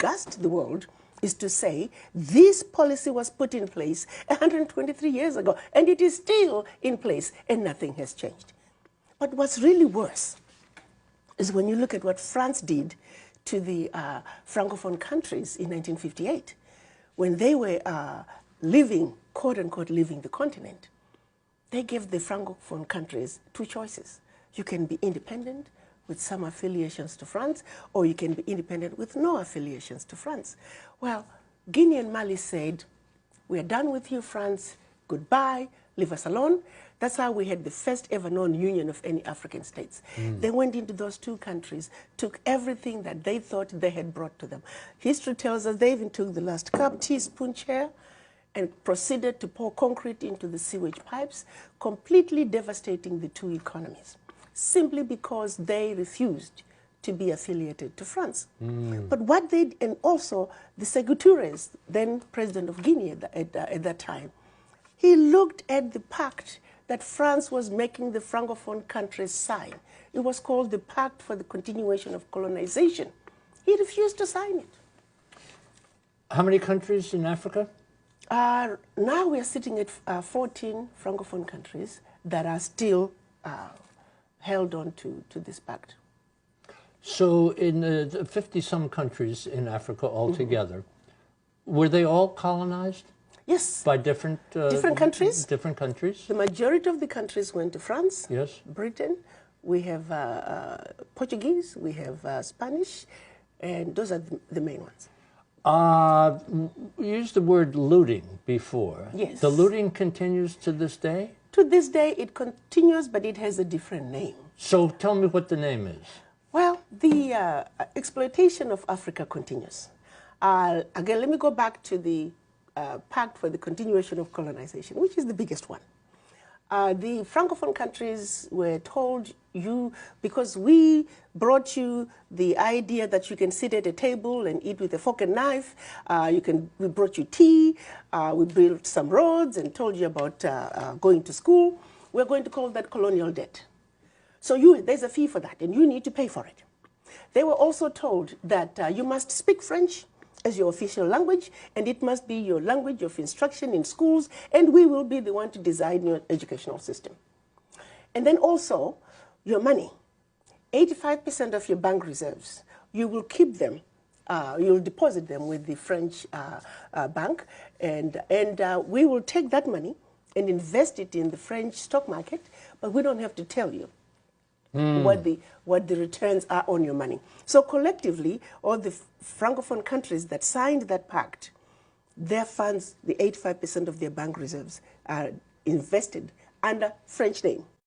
disgust the world is to say this policy was put in place 123 years ago, and it is still in place, and nothing has changed. But what's really worse is when you look at what France did to the Francophone countries in 1958, when they were living, quote-unquote, leaving the continent. They gave the Francophone countries two choices. You can be independent with some affiliations to France, or you can be independent with no affiliations to France. Well, Guinea and Mali said, we're done with you, France, goodbye, leave us alone. That's how we had the first ever known union of any African states. They went into those two countries, took everything that they thought they had brought to them. History tells us they even took the last cup, teaspoon, chair, and proceeded to pour concrete into the sewage pipes, completely devastating the two economies, simply because they refused to be affiliated to France. But what they, and also the Sékou Touré, then president of Guinea at that time, he looked at the pact that France was making the Francophone countries sign. It was called the Pact for the Continuation of Colonization. He refused to sign it. How many countries in Africa? Now we are sitting at 14 Francophone countries that are still held on to this pact. So in the 50-some countries in Africa altogether, were they all colonized? Yes. By different countries? Different countries? The majority of the countries went to France, yes, Britain. We have Portuguese, we have Spanish, and those are the main ones. You used the word looting before. Yes. The looting continues to this day? To this day, it continues, but it has a different name. So tell me what the name is. Well, the exploitation of Africa continues. Again, let me go back to the Pact for the Continuation of Colonization, which is the biggest one. The Francophone countries were told, because we brought you the idea that you can sit at a table and eat with a fork and knife, we brought you tea, we built some roads and told you about going to school, we're going to call that colonial debt. So there's a fee for that, and you need to pay for it. They were also told that you must speak French as your official language, and it must be your language of instruction in schools, and we will be the one to design your educational system. And then also, your money. 85% of your bank reserves, you will keep them, you'll deposit them with the French bank, and we will take that money and invest it in the French stock market, but we don't have to tell you what the returns are on your money. So collectively, all the Francophone countries that signed that pact, their funds, the 85% of their bank reserves, are invested under French name.